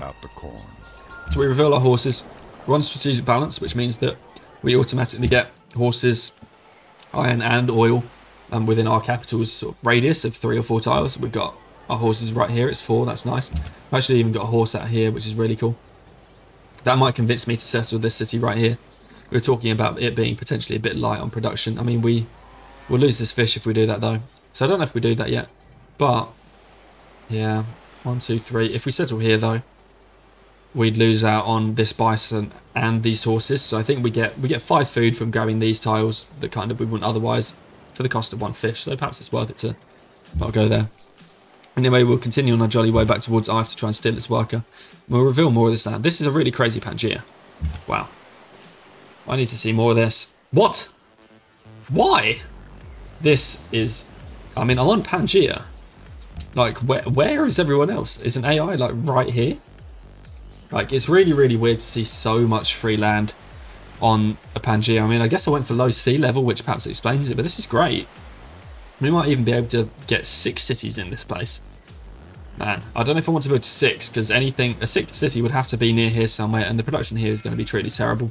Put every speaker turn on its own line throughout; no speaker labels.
at the corn.
So we reveal our horses. We're on strategic balance, which means that we automatically get horses, iron and oil within our capital's sort of radius of 3 or 4 tiles. We've got our horses right here. It's 4. That's nice. I've actually even got a horse out here, which is really cool. That might convince me to settle this city right here. We were talking about it being potentially a bit light on production. I mean, we'll lose this fish if we do that, though. So I don't know if we do that yet. But, yeah, 1, 2, 3. If we settle here, though, we'd lose out on this bison and these horses. So I think we get 5 food from grabbing these tiles that kind of we wouldn't otherwise for the cost of 1 fish. So perhaps it's worth it to not go there. Anyway, we'll continue on our jolly way back towards Ive to try and steal its worker. We'll reveal more of this land. This is a really crazy Pangaea. Wow. I need to see more of this. What? Why? This is... I mean, I'm on Pangaea. Like, where is everyone else? Is an AI, like, right here? Like, it's really, really weird to see so much free land on a Pangaea. I mean, I guess I went for low sea level, which perhaps explains it, but this is great. We might even be able to get 6 cities in this place. Man, I don't know if I want to build 6, because a 6th city would have to be near here somewhere, and the production here is going to be truly terrible.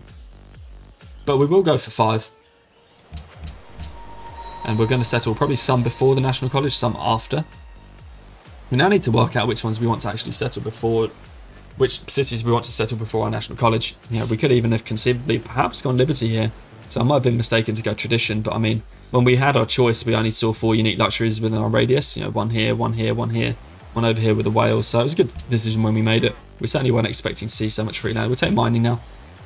But we will go for 5. And we're going to settle probably some before the National College, some after. We now need to work out which ones we want to actually settle before, which cities we want to settle before our National College. You know, we could even have conceivably perhaps gone Liberty here. So I might have been mistaken to go Tradition, but I mean, when we had our choice, we only saw 4 unique luxuries within our radius. You know, 1 here, 1 here, 1 here, 1 over here with the whales. So it was a good decision when we made it. We certainly weren't expecting to see so much free land. We'll take mining now.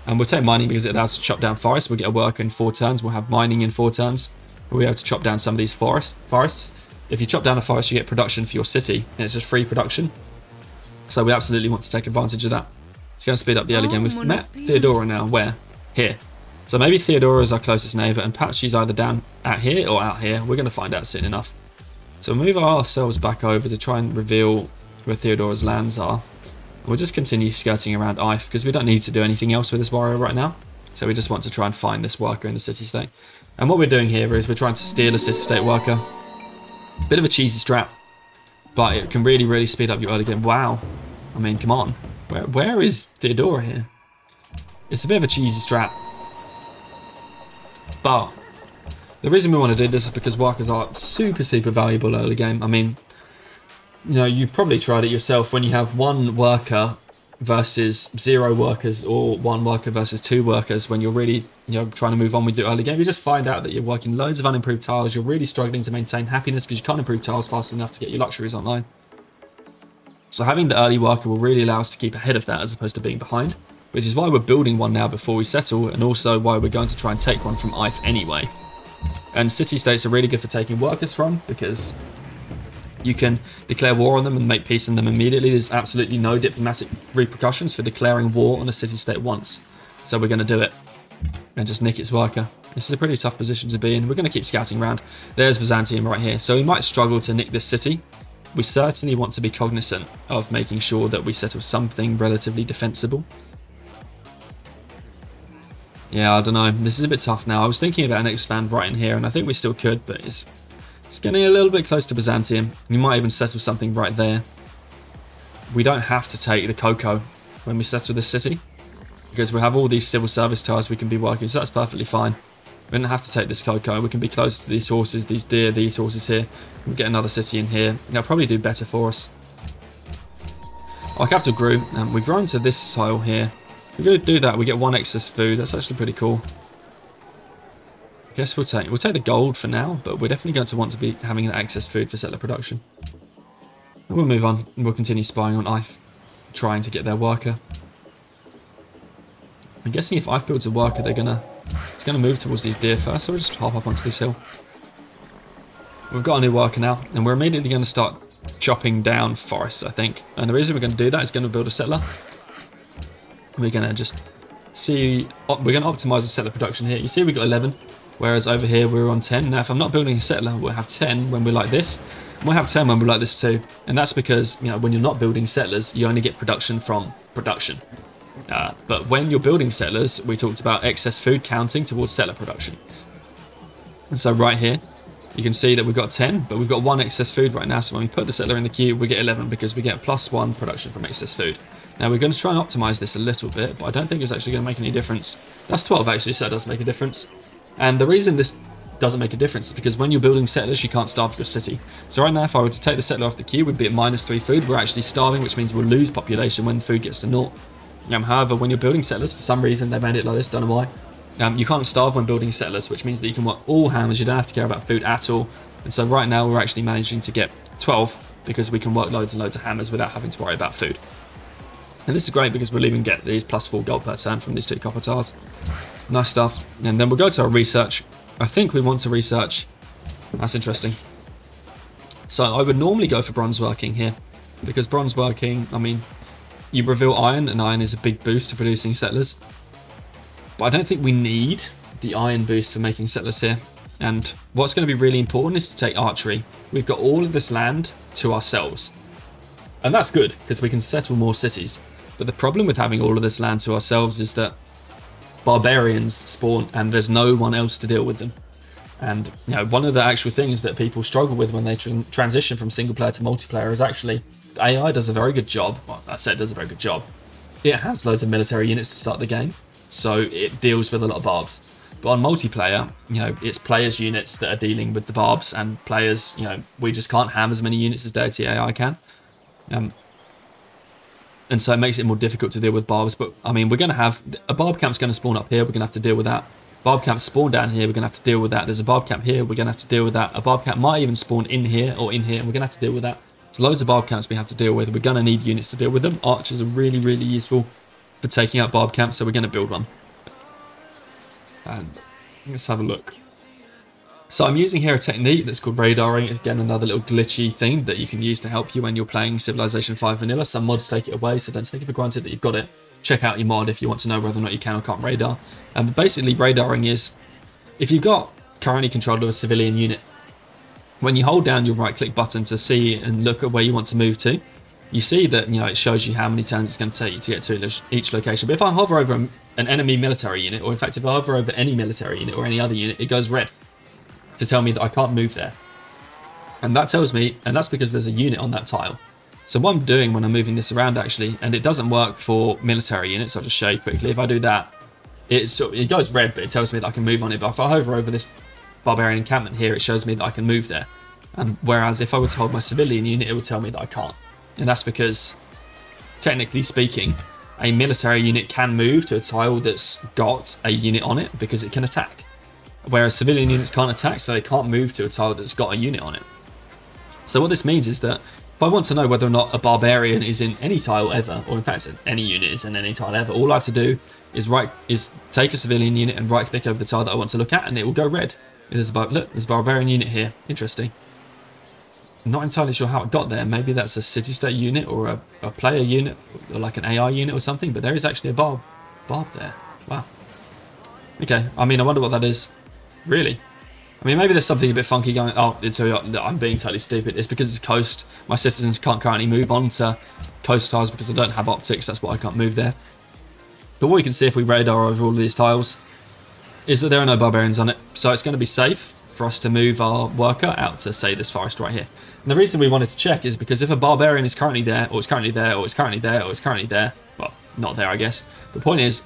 And we'll take mining because it allows us to chop down forests. We'll get a worker in 4 turns. We'll have mining in 4 turns. We'll be able to chop down some of these forests. If you chop down a forest, you get production for your city. And it's just free production. So we absolutely want to take advantage of that. It's going to speed up the early game. We've met Theodora now. Where? Here. So maybe Theodora is our closest neighbour, and perhaps she's either down out here or out here. We're going to find out soon enough. So we'll move ourselves back over to try and reveal where Theodora's lands are. We'll just continue skirting around Ife, because we don't need to do anything else with this warrior right now. So we just want to try and find this worker in the city-state. And what we're doing here is we're trying to steal a city-state worker. Bit of a cheesy strat, but it can really, really speed up your early game. Wow. I mean, come on. Where is Theodora here? It's a bit of a cheesy strat. But the reason we want to do this is because workers are super, super valuable early game. I mean, you know, you've probably tried it yourself when you have 1 worker versus 0 workers, or 1 worker versus 2 workers. When you're really, you know, trying to move on with your early game, you just find out that you're working loads of unimproved tiles. You're really struggling to maintain happiness because you can't improve tiles fast enough to get your luxuries online. So having the early worker will really allow us to keep ahead of that as opposed to being behind, which is why we're building one now before we settle, and also why we're going to try and take one from Ife anyway. And city-states are really good for taking workers from, because you can declare war on them and make peace on them immediately. There's absolutely no diplomatic repercussions for declaring war on a city-state once. So we're going to do it and just nick its worker. This is a pretty tough position to be in. We're going to keep scouting around. There's Byzantium right here. So we might struggle to nick this city. We certainly want to be cognizant of making sure that we settle something relatively defensible. Yeah, I don't know. This is a bit tough now. I was thinking about an expand right in here, and I think we still could, but it's getting a little bit close to Byzantium. We might even settle something right there. We don't have to take the cocoa when we settle this city, because we have all these civil service tiles we can be working, so that's perfectly fine. We don't have to take this cocoa. We can be close to these horses, these deer, these horses here. We'll get another city in here. That'll probably do better for us. Our capital grew, and we've grown to this tile here. If we're going to do that, we get 1 excess food. That's actually pretty cool. I guess we'll take the gold for now, but we're definitely going to want to be having an excess food for settler production. And we'll move on, and we'll continue spying on Ife, trying to get their worker. I'm guessing if Ife builds a worker, it's gonna move towards these deer first, so we'll just hop up onto this hill. We've got a new worker now, and we're immediately going to start chopping down forests, I think. And the reason we're going to do that is going to build a settler. We're going to just see, we're going to optimize the settler production here. You see we've got 11, whereas over here we're on 10. Now if I'm not building a settler, we'll have 10 when we're like this. And we'll have 10 when we're like this too. And that's because, you know, when you're not building settlers, you only get production from production. But when you're building settlers, we talked about excess food counting towards settler production. And so right here, you can see that we've got 10, but we've got 1 excess food right now. So when we put the settler in the queue, we get 11 because we get +1 production from excess food. Now we're going to try and optimize this a little bit, but I don't think it's actually going to make any difference. That's 12 actually, so it does make a difference. And the reason this doesn't make a difference is because when you're building settlers, you can't starve your city. So right now, if I were to take the settler off the queue, we'd be at -3 food. We're actually starving, which means we'll lose population when food gets to 0. However, when you're building settlers, for some reason they made it like this, don't know why. You can't starve when building settlers, which means that you can work all hammers. You don't have to care about food at all. And so right now, we're actually managing to get 12 because we can work loads and loads of hammers without having to worry about food. And this is great because we'll even get these +4 gold per turn from these 2 copper tiles. Nice stuff. And then we'll go to our research. I think we want to research. That's interesting. So I would normally go for bronze working here, because bronze working, I mean, you reveal iron, and iron is a big boost to producing settlers. But I don't think we need the iron boost for making settlers here. And what's going to be really important is to take archery. We've got all of this land to ourselves. And that's good, because we can settle more cities. But the problem with having all of this land to ourselves is that barbarians spawn and there's no one else to deal with them. And one of the actual things that people struggle with when they transition from single player to multiplayer is actually the AI does a very good job. Well, I said it does a very good job. It has loads of military units to start the game, so it deals with a lot of barbs. But on multiplayer, it's players' units that are dealing with the barbs, and players, we just can't have as many units as Deity AI can. And so it makes it more difficult to deal with barbs. But I mean, we're going to have a barb camp's going to spawn up here. We're going to have to deal with that. Barb camp spawn down here. We're going to have to deal with that. There's a barb camp here. We're going to have to deal with that. A barb camp might even spawn in here or in here, and we're going to have to deal with that. There's loads of barb camps we have to deal with. We're going to need units to deal with them. Archers are really, really useful for taking out barb camps, so we're going to build one. And let's have a look. So I'm using here a technique that's called radaring. Again, another little glitchy thing that you can use to help you when you're playing Civilization 5 vanilla. Some mods take it away, so don't take it for granted that you've got it. Check out your mod if you want to know whether or not you can or can't radar. But basically, radaring is, if you've got currently control of a civilian unit, when you hold down your right-click button to see and look at where you want to move to, you see that it shows you how many turns it's going to take you to get to each location. But if I hover over an enemy military unit, or in fact, if I hover over any military unit or any other unit, it goes red to tell me that I can't move there. And that tells me, and that's because there's a unit on that tile. So what I'm doing when I'm moving this around actually, and it doesn't work for military units, I'll just show you quickly. If I do that, it goes red, but it tells me that I can move on it. But if I hover over this barbarian encampment here, it shows me that I can move there. And whereas if I were to hold my civilian unit, it would tell me that I can't. And that's because, technically speaking, a military unit can move to a tile that's got a unit on it because it can attack. Whereas civilian units can't attack, so they can't move to a tile that's got a unit on it. So what this means is that if I want to know whether or not a barbarian is in any tile ever, or in fact any unit is in any tile ever, all I have to do is take a civilian unit and right click over the tile that I want to look at, and it will go red. There's a barbarian unit here. Interesting. I'm not entirely sure how it got there. Maybe that's a city-state unit or a player unit, or like an AI unit or something, but there is actually a barb there. Wow. Okay, I mean, I wonder what that is. Really? I mean, maybe there's something a bit funky going. Oh, I'm being totally stupid. It's because it's coast. My citizens can't currently move on to coast tiles because I don't have optics. That's why I can't move there. But what we can see if we radar over all of these tiles is that there are no barbarians on it. So it's going to be safe for us to move our worker out to, say, this forest right here. And the reason we wanted to check is because if a barbarian is currently there, or it's currently there, or it's currently there, or it's currently there, well, not there, I guess. The point is,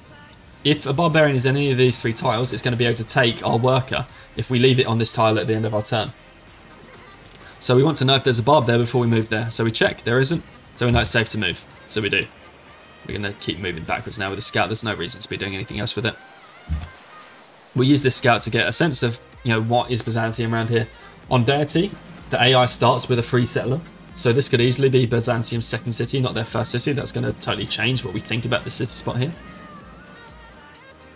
if a barbarian is in any of these 3 tiles, it's going to be able to take our worker if we leave it on this tile at the end of our turn. So we want to know if there's a barb there before we move there. So we check, there isn't, so we know it's safe to move. So we do. We're going to keep moving backwards now with the scout. There's no reason to be doing anything else with it. We use this scout to get a sense of, what is Byzantium around here. On Deity, the AI starts with a free settler. So this could easily be Byzantium's second city, not their first city. That's going to totally change what we think about the city spot here.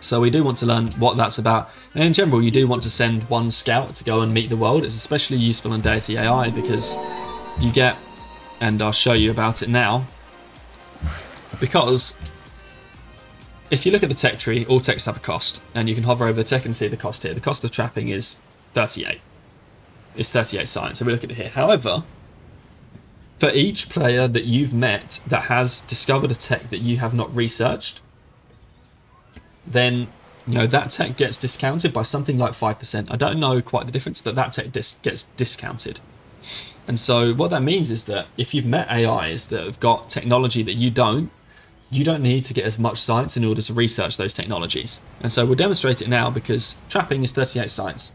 So we do want to learn what that's about. And in general, you do want to send one scout to go and meet the world. It's especially useful on Deity AI because you get, and I'll show you about it now, because if you look at the tech tree, all techs have a cost, and you can hover over the tech and see the cost here. The cost of trapping is 38. It's 38 science, so we look at it here. However, for each player that you've met that has discovered a tech that you have not researched, then that tech gets discounted by something like 5%. I don't know quite the difference, but that tech gets discounted. And so what that means is that if you've met AIs that have got technology that you don't, you don't need to get as much science in order to research those technologies. And so we'll demonstrate it now because trapping is 38 science,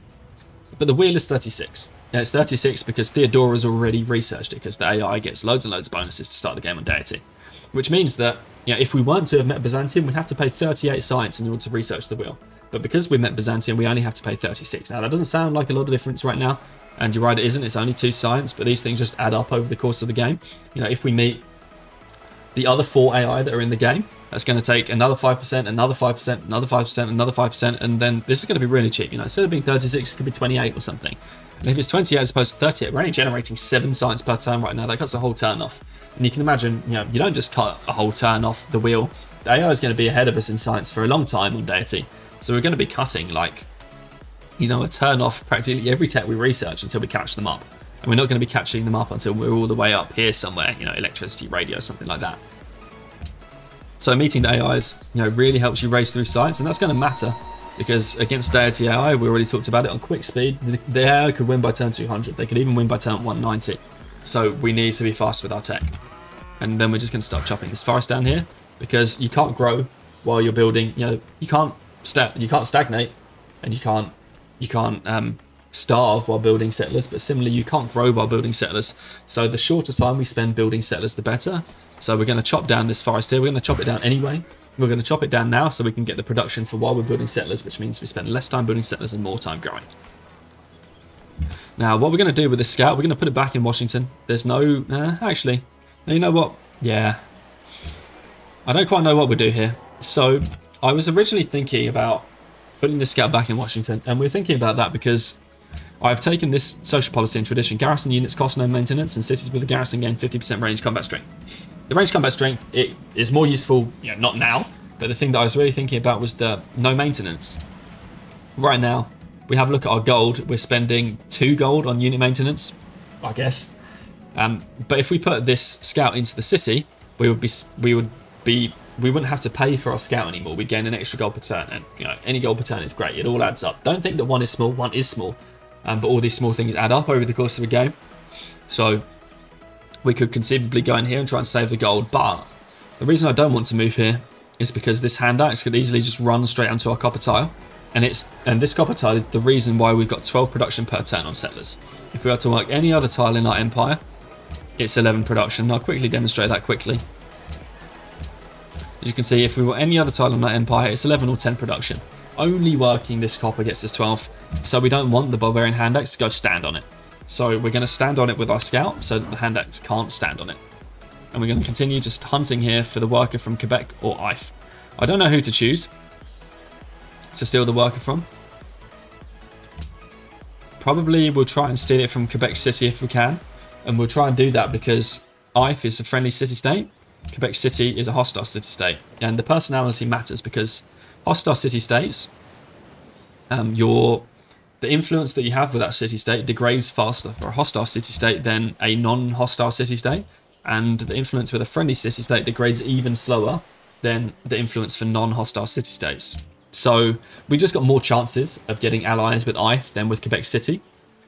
but the wheel is 36. Now it's 36 because Theodora's already researched it, because the AI gets loads and loads of bonuses to start the game on Deity. Which means that, you know, if we weren't to have met Byzantium, we'd have to pay 38 science in order to research the wheel. But because we met Byzantium, we only have to pay 36. Now that doesn't sound like a lot of difference right now, and you're right, it isn't. It's only 2 science, but these things just add up over the course of the game. You know, if we meet the other 4 AI that are in the game, that's going to take another 5%, another 5%, another 5%, another 5%, and then this is going to be really cheap. You know, instead of being 36, it could be 28 or something. And if it's 28 as opposed to 38, we're only generating 7 science per turn right now. That cuts a whole turn off. And you can imagine, you know, you don't just cut a whole turn off the wheel. The AI is going to be ahead of us in science for a long time on Deity. So we're going to be cutting, like, you know, a turn off practically every tech we research until we catch them up. And we're not going to be catching them up until we're all the way up here somewhere, you know, electricity, radio, something like that. So meeting the AIs, you know, really helps you race through science, and that's going to matter because against Deity AI, we already talked about it on quick speed, the AI could win by turn 200. They could even win by turn 190. So we need to be fast with our tech. And then we're just going to start chopping this forest down here because you can't grow while you're building. You know, you can't stagnate, and you can't starve while building settlers. But similarly, you can't grow while building settlers. So the shorter time we spend building settlers, the better. So we're going to chop down this forest here. We're going to chop it down anyway. We're going to chop it down now so we can get the production for while we're building settlers, which means we spend less time building settlers and more time growing. Now, what we're going to do with this scout, we're going to put it back in Washington. There's no... actually, you know what? Yeah. I don't quite know what we'll do here. So, I was originally thinking about putting this scout back in Washington, and we're thinking about that because I've taken this social policy and tradition. Garrison units cost no maintenance, and cities with a garrison gain 50% range combat strength. The range combat strength, it is more useful, you know, not now, but the thing that I was really thinking about was the no maintenance. Right now, we have a look at our gold. We're spending 2 gold on unit maintenance, I guess. But if we put this scout into the city, we wouldn't have to pay for our scout anymore. We'd gain an extra gold per turn, and you know, any gold per turn is great. It all adds up. Don't think that one is small. One is small, but all these small things add up over the course of a game. So we could conceivably go in here and try and save the gold, but the reason I don't want to move here is because this hand axe could easily just run straight onto our copper tile, and this copper tile is the reason why we've got 12 production per turn on settlers. If we were to work any other tile in our empire, it's 11 production. I'll quickly demonstrate that quickly. As you can see, if we were any other tile in our empire, it's 11 or 10 production. Only working this copper gets us 12, so we don't want the barbarian hand axe to go stand on it. So we're going to stand on it with our scout so that the hand axe can't stand on it. And we're going to continue just hunting here for the worker from Quebec or Ife. I don't know who to choose to steal the worker from. Probably we'll try and steal it from Quebec City if we can. And we'll try and do that because Ife is a friendly city-state. Quebec City is a hostile city-state. And the personality matters because hostile city-states, the influence that you have with that city-state degrades faster for a hostile city-state than a non-hostile city-state, and the influence with a friendly city-state degrades even slower than the influence for non-hostile city-states. So we just got more chances of getting allies with Ife than with Quebec City.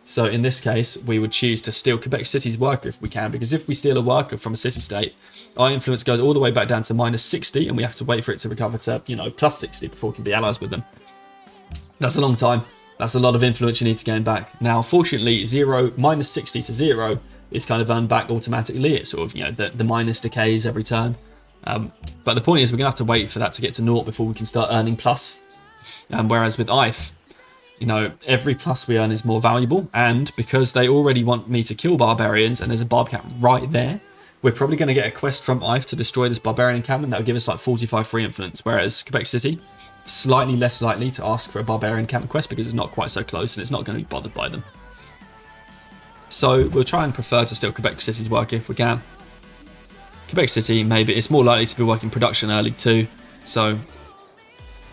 So in this case, we would choose to steal Quebec City's worker if we can, because if we steal a worker from a city-state, our influence goes all the way back down to -60, and we have to wait for it to recover to, you know, +60 before we can be allies with them. That's a long time. That's a lot of influence you need to gain back. Now, fortunately, -60 to 0 is kind of earned back automatically. It's sort of, you know, the minus decays every turn. But the point is, we're going to have to wait for that to get to 0 before we can start earning plus. Whereas with Ife, you know, every plus we earn is more valuable. And because they already want me to kill barbarians, and there's a barb camp right there, we're probably going to get a quest from Ife to destroy this barbarian encampment. That will give us like 45 free influence. Whereas Quebec City, slightly less likely to ask for a barbarian camp quest because it's not quite so close and it's not going to be bothered by them. So we'll try and prefer to steal Quebec City's work if we can. Quebec City, maybe it's more likely to be working production early too, so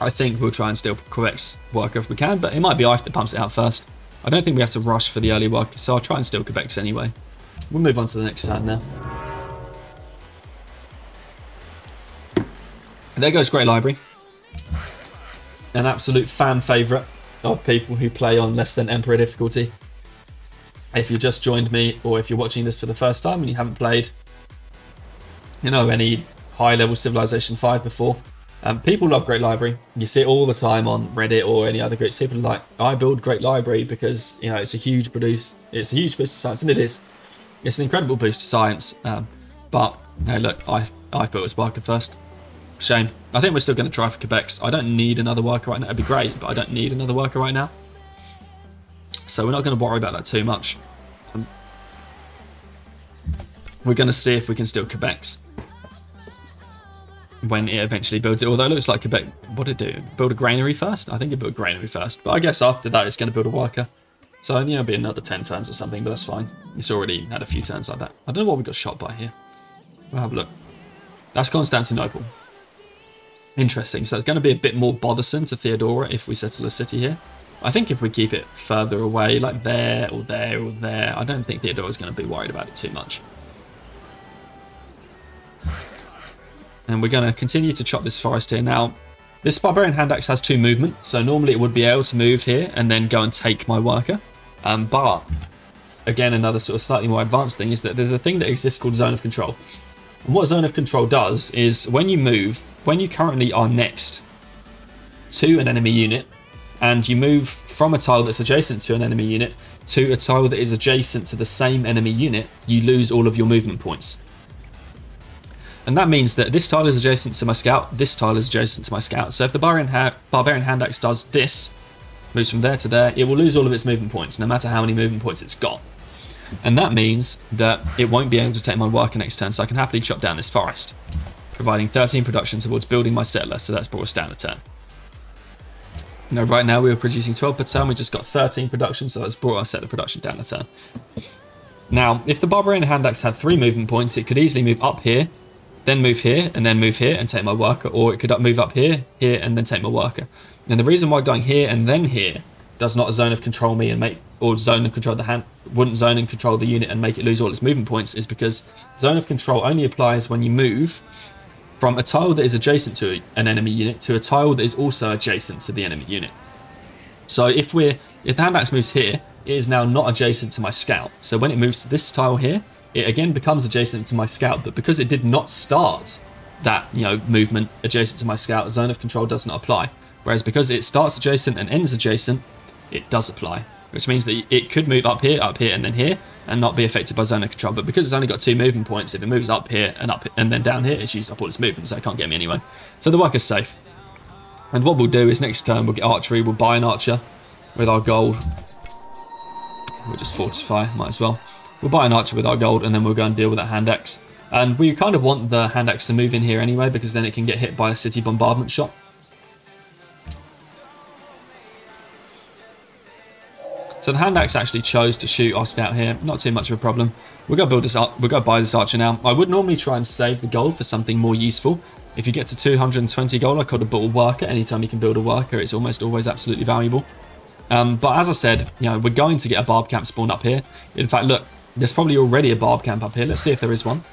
I think we'll try and steal Quebec's worker if we can, but it might be Ife that pumps it out first. I don't think we have to rush for the early work, so I'll try and steal Quebec's anyway. We'll move on to the next turn now. And there goes Great Library. An absolute fan favourite of people who play on less than Emperor difficulty. If you just joined me, or if you're watching this for the first time and you haven't played, you know, any high-level Civilization 5 before. People love Great Library. You see it all the time on Reddit or any other groups. People are like, I build Great Library because, you know, it's a huge boost to science, and it is. It's an incredible boost to science. But hey, look, I've built this worker first. Shame. I think we're still going to try for Quebecs. I don't need another worker right now. It'd be great, but I don't need another worker right now. So we're not going to worry about that too much. We're going to see if we can steal Quebecs when it eventually builds it. Although it looks like Quebec, what did it do? Build a granary first? I think it built a granary first. But I guess after that it's going to build a worker. So, you know, it'll be another 10 turns or something, but that's fine. It's already had a few turns like that. I don't know what we got shot by here. We'll have a look. That's Constantinople. Interesting. So it's going to be a bit more bothersome to Theodora if we settle a city here. I think if we keep it further away, like there or there or there, I don't think Theodora's going to be worried about it too much. And we're going to continue to chop this forest here. Now, this Barbarian Hand Axe has 2 movement, so normally it would be able to move here and then go and take my worker. But, again, another sort of slightly more advanced thing is that there's a thing that exists called Zone of Control. And what Zone of Control does is when you move, when you currently are next to an enemy unit, and you move from a tile that's adjacent to an enemy unit to a tile that is adjacent to the same enemy unit, you lose all of your movement points. And that means that this tile is adjacent to my scout, this tile is adjacent to my scout. So if the Barbarian Hand Axe does this, moves from there to there, it will lose all of its movement points, no matter how many movement points it's got. And that means that it won't be able to take my worker next turn, so I can happily chop down this forest, providing 13 production towards building my settler, so that's brought us down a turn. Now, right now we were producing 12 per turn, we just got 13 production, so that's brought our settler production down a turn. Now, if the Barbarian Hand Axe had 3 movement points, it could easily move up here, then move here, and then move here and take my worker, or it could move up here, here, and then take my worker. And the reason why going here and then here does not zone of control me and make, or zone and control the hand, wouldn't zone and control the unit and make it lose all its movement points, is because zone of control only applies when you move from a tile that is adjacent to an enemy unit to a tile that is also adjacent to the enemy unit. So if the Hand Axe moves here, it is now not adjacent to my scout. So when it moves to this tile here, it again becomes adjacent to my scout, but because it did not start that, you know, movement adjacent to my scout, zone of control does not apply. Whereas because it starts adjacent and ends adjacent, it does apply, which means that it could move up here, and then here, and not be affected by zone of control. But because it's only got 2 movement points, if it moves up here and then down here, it's used up all its movement, so it can't get me anyway. So the worker's safe. And what we'll do is next turn we'll get archery, we'll buy an archer with our gold. We'll just fortify, might as well. We'll buy an archer with our gold, and then we'll go and deal with that Hand Axe. And we kind of want the Hand Axe to move in here anyway, because then it can get hit by a city bombardment shot. So the Hand Axe actually chose to shoot our scout here. Not too much of a problem. We'll go build this up. We'll go buy this archer now. I would normally try and save the gold for something more useful. If you get to 220 gold, I could have built a worker. Anytime you can build a worker, it's almost always absolutely valuable. But as I said, you know, we're going to get a barb camp spawn up here. In fact, look, there's probably already a barb camp up here. Let's see if there is one.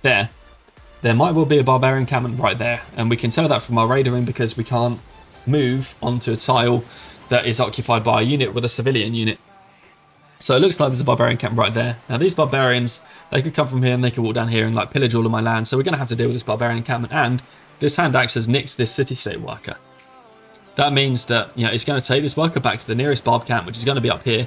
There might well be a barbarian encampment right there, and we can tell that from our radaring because we can't move onto a tile that is occupied by a unit with a civilian unit. So it looks like there's a barbarian camp right there. Now these barbarians, they could come from here and they could walk down here and like pillage all of my land. So we're going to have to deal with this barbarian encampment, and this Hand Axe has nicked this city-state worker. That means that, you know, it's going to take this worker back to the nearest barb camp, which is going to be up here,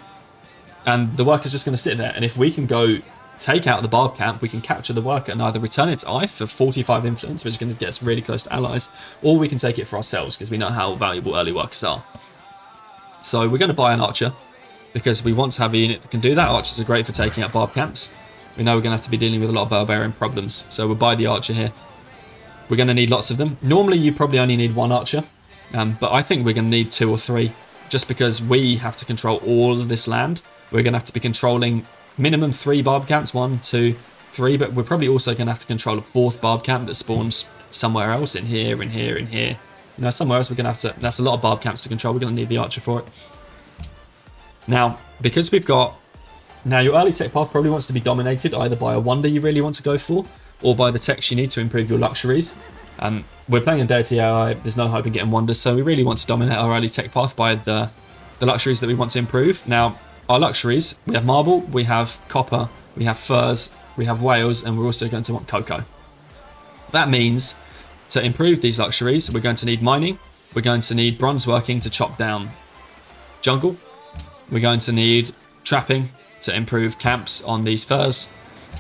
and the worker's just going to sit there. And if we can go take out the barb camp, we can capture the worker and either return it to IF for 45 influence, which is going to get us really close to allies, or we can take it for ourselves because we know how valuable early workers are. So we're going to buy an archer because we want to have a unit that can do that. Archers are great for taking out barb camps. We know we're going to have to be dealing with a lot of barbarian problems, so we'll buy the archer here. We're going to need lots of them. Normally you probably only need 1 archer, but I think we're going to need 2 or 3 just because we have to control all of this land. We're going to have to be controlling minimum 3 barb camps, 1, 2, 3, but we're probably also going to have to control a 4th barb camp that spawns somewhere else, in here, in here, in here. You know, somewhere else we're going to have to, that's a lot of barb camps to control, we're going to need the archer for it. Now, because we've got, now your early tech path probably wants to be dominated either by a wonder you really want to go for, or by the techs you need to improve your luxuries. We're playing a Deity AI, there's no hope in getting wonders, so we really want to dominate our early tech path by the luxuries that we want to improve. Now, our luxuries, we have marble, we have copper, we have furs, we have whales, and we're also going to want cocoa. That means to improve these luxuries, we're going to need mining, we're going to need bronze working to chop down jungle, we're going to need trapping to improve camps on these furs,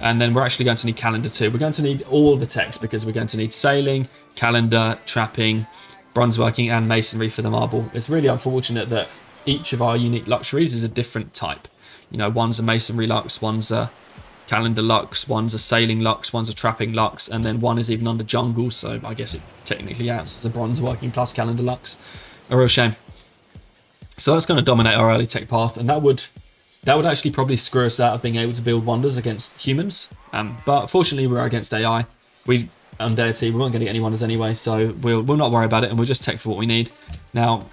and then we're actually going to need calendar too. We're going to need all the techs because we're going to need sailing, calendar, trapping, bronze working, and masonry for the marble. It's really unfortunate that each of our unique luxuries is a different type. You know, one's a masonry lux, one's a calendar lux, one's a sailing lux, one's a trapping lux, and then one is even under jungle, so I guess it technically acts as a bronze working plus calendar lux. A real shame. So that's going to dominate our early tech path, and that would actually probably screw us out of being able to build wonders against humans. But fortunately we're against AI. On Deity, we weren't going to get any wonders anyway, so we'll not worry about it, and we'll just tech for what we need. Now,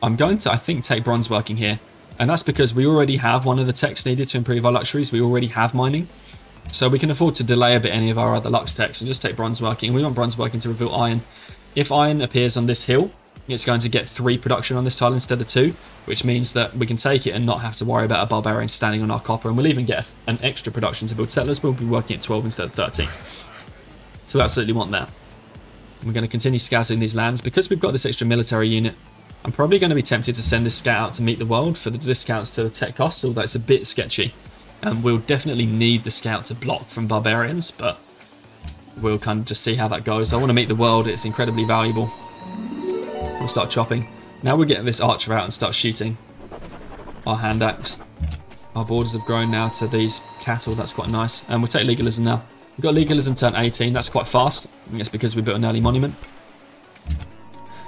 I'm going to, I think, take bronze working here. And that's because we already have one of the techs needed to improve our luxuries. We already have mining. So we can afford to delay a bit any of our other lux techs and just take bronze working. We want bronze working to reveal iron. If iron appears on this hill, it's going to get 3 production on this tile instead of 2, which means that we can take it and not have to worry about a barbarian standing on our copper. And we'll even get an extra production to build settlers. We'll be working at 12 instead of 13. So we absolutely want that. We're going to continue scouting these lands. Because we've got this extra military unit, I'm probably going to be tempted to send this scout out to meet the world for the discounts to the tech costs, although it's a bit sketchy. We'll definitely need the scout to block from barbarians, but we'll kind of just see how that goes. I want to meet the world. It's incredibly valuable. We'll start chopping. Now we'll get this archer out and start shooting our hand axe. Our borders have grown now to these cattle. That's quite nice. And we'll take legalism now. We've got legalism turn 18. That's quite fast. I think it's because we built an early monument.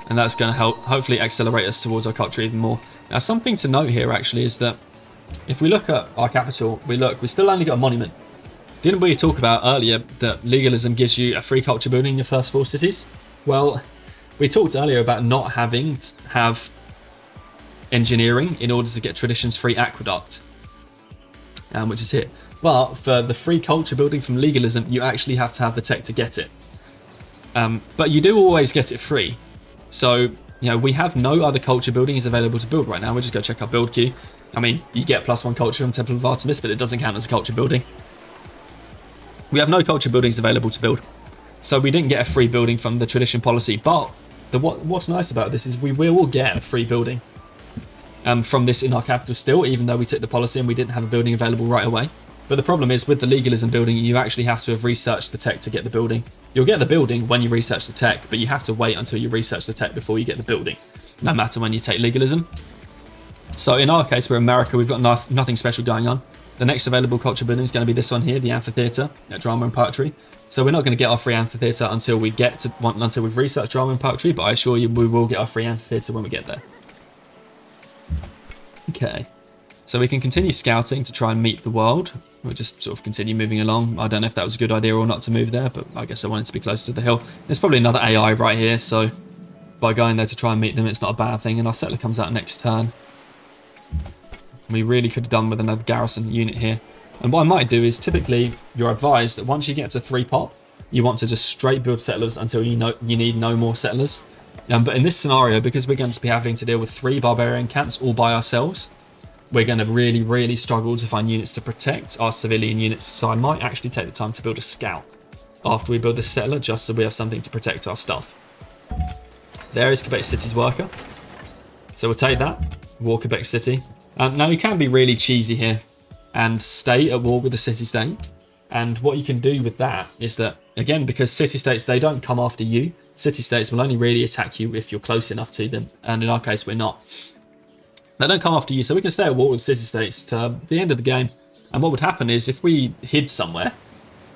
And that's going to help hopefully accelerate us towards our culture even more. Now, something to note here actually is that if we look at our capital, we still only got a monument. Didn't we talk about earlier that legalism gives you a free culture building in your first 4 cities? Well, we talked earlier about not having to have engineering in order to get traditions free aqueduct, which is here. But for the free culture building from legalism, you actually have to have the tech to get it. But you do always get it free. So, you know, we have no other culture buildings available to build right now. We'll just go check our build queue. I mean, you get +1 culture from Temple of Artemis, but it doesn't count as a culture building. We have no culture buildings available to build. So we didn't get a free building from the tradition policy. But what's nice about this is we will get a free building from this in our capital still, even though we took the policy and we didn't have a building available right away. But the problem is with the legalism building, you actually have to have researched the tech to get the building. You'll get the building when you research the tech, but you have to wait until you research the tech before you get the building, no matter when you take legalism. So in our case, we're America, we've got nothing special going on. The next available culture building is going to be this one here, the amphitheatre at Drama and Poetry. So we're not going to get our free amphitheatre until we've researched drama and poetry, but I assure you we will get our free amphitheatre when we get there. Okay. So we can continue scouting to try and meet the world. We'll just sort of continue moving along. I don't know if that was a good idea or not to move there, but I guess I wanted to be closer to the hill. There's probably another AI right here, so by going there to try and meet them, it's not a bad thing. And our settler comes out next turn. We really could have done with another garrison unit here. And what I might do is typically you're advised that once you get to 3 pop, you want to just straight build settlers until you need no more settlers. But in this scenario, because we're going to be having to deal with 3 barbarian camps all by ourselves, we're going to really, really struggle to find units to protect our civilian units. So I might actually take the time to build a scout after we build the settler, just so we have something to protect our stuff. There is Quebec City's worker. So we'll take that. War Quebec City. Now you can be really cheesy here and stay at war with the city-state. And what you can do with that is that, again, because city-states, they don't come after you. City-states will only really attack you if you're close enough to them. And in our case, we're not. They don't come after you, so we can stay at war with city-states to the end of the game. And what would happen is if we hid somewhere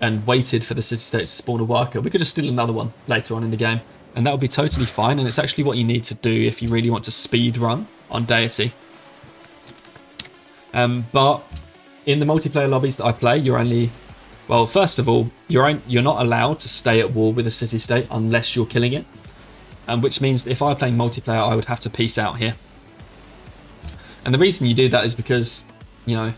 and waited for the city-states to spawn a worker, we could just steal another one later on in the game. And that would be totally fine, and it's actually what you need to do if you really want to speed run on Deity. But in the multiplayer lobbies that I play, you're only... Well, first of all, you're not allowed to stay at war with a city-state unless you're killing it. Which means that if I were playing multiplayer, I would have to peace out here. And the reason you do that is because, you know,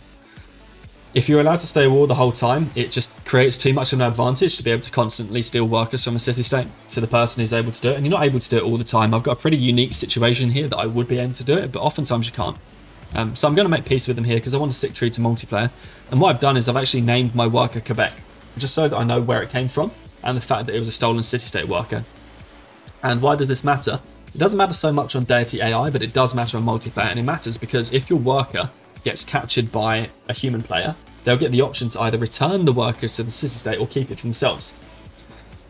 if you're allowed to stay at war the whole time, it just creates too much of an advantage to be able to constantly steal workers from a city-state to the person who's able to do it. And you're not able to do it all the time. I've got a pretty unique situation here that I would be able to do it, but oftentimes you can't. So I'm going to make peace with them here because I want to stick true to multiplayer. And what I've done is I've actually named my worker Quebec, just so that I know where it came from and the fact that it was a stolen city-state worker. And why does this matter? It doesn't matter so much on Deity AI, but it does matter on multiplayer, and it matters because if your worker gets captured by a human player, they'll get the option to either return the worker to the city-state or keep it for themselves.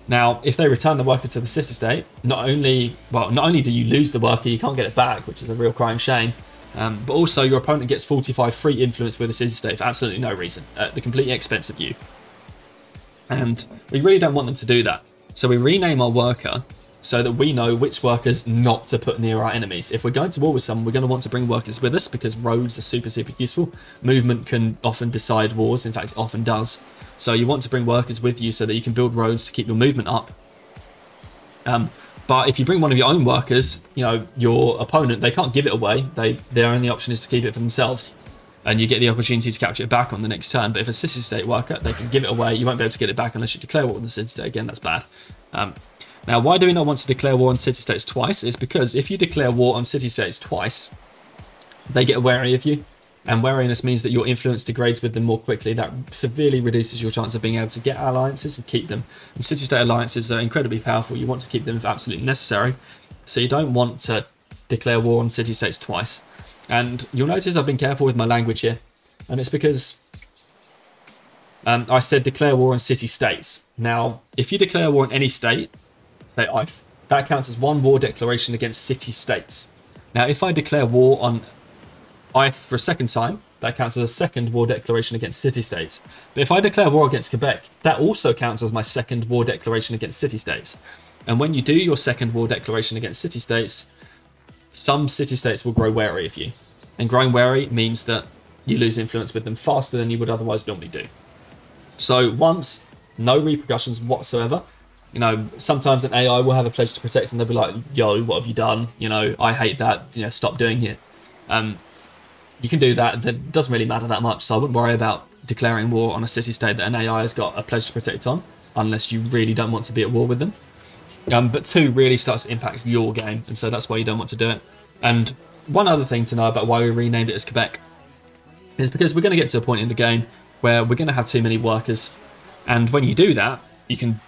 Now, if they return the worker to the city-state, not only do you lose the worker, you can't get it back, which is a real crying shame, but also your opponent gets 45 free influence with the city-state for absolutely no reason, at the complete expense of you. And we really don't want them to do that. So we rename our worker so that we know which workers not to put near our enemies. If we're going to war with someone, we're going to want to bring workers with us because roads are super useful. Movement can often decide wars, in fact it often does. So you want to bring workers with you so that you can build roads to keep your movement up. But if you bring one of your own workers, you know, your opponent, they can't give it away. Their only option is to keep it for themselves. And you get the opportunity to capture it back on the next turn. But if a city-state worker, they can give it away. You won't be able to get it back unless you declare war on the city-state. Again, that's bad. Now, why do we not want to declare war on city-states twice? It's because if you declare war on city-states twice, they get wary of you. And wariness means that your influence degrades with them more quickly. That severely reduces your chance of being able to get alliances and keep them. And city-state alliances are incredibly powerful. You want to keep them if absolutely necessary. So you don't want to declare war on city-states twice. And you'll notice I've been careful with my language here. And it's because I said declare war on city-states. Now, if you declare war on any state, say IF, that counts as one war declaration against city-states. Now, if I declare war on IF for a second time, that counts as a second war declaration against city-states. But if I declare war against Quebec, that also counts as my second war declaration against city-states. And when you do your second war declaration against city-states, some city-states will grow wary of you. And growing wary means that you lose influence with them faster than you would otherwise normally do. So once, no repercussions whatsoever. You know, sometimes an AI will have a pledge to protect and they'll be like, yo, what have you done? You know, I hate that, you know, stop doing it. You can do that. That doesn't really matter that much. So I wouldn't worry about declaring war on a city-state that an AI has got a pledge to protect on, unless you really don't want to be at war with them. But 2 really starts to impact your game, and so that's why you don't want to do it. And one other thing to know about why we renamed it as Quebec is because we're going to get to a point in the game where we're going to have too many workers. And when you do that, you can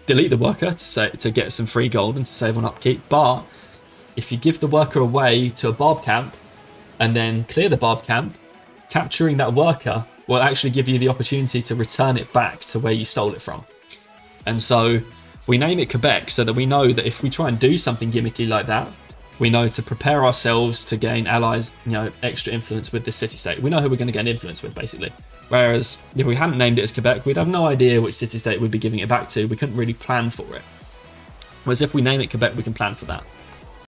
delete the worker to get some free gold and to save on upkeep. But if you give the worker away to a barb camp and then clear the barb camp, capturing that worker will actually give you the opportunity to return it back to where you stole it from. And so we name it Quebec so that we know that if we try and do something gimmicky like that, we know to prepare ourselves to gain allies, you know, extra influence with this city-state. We know who we're going to gain influence with, basically. Whereas if we hadn't named it as Quebec, we'd have no idea which city-state we'd be giving it back to. We couldn't really plan for it. Whereas if we name it Quebec, we can plan for that.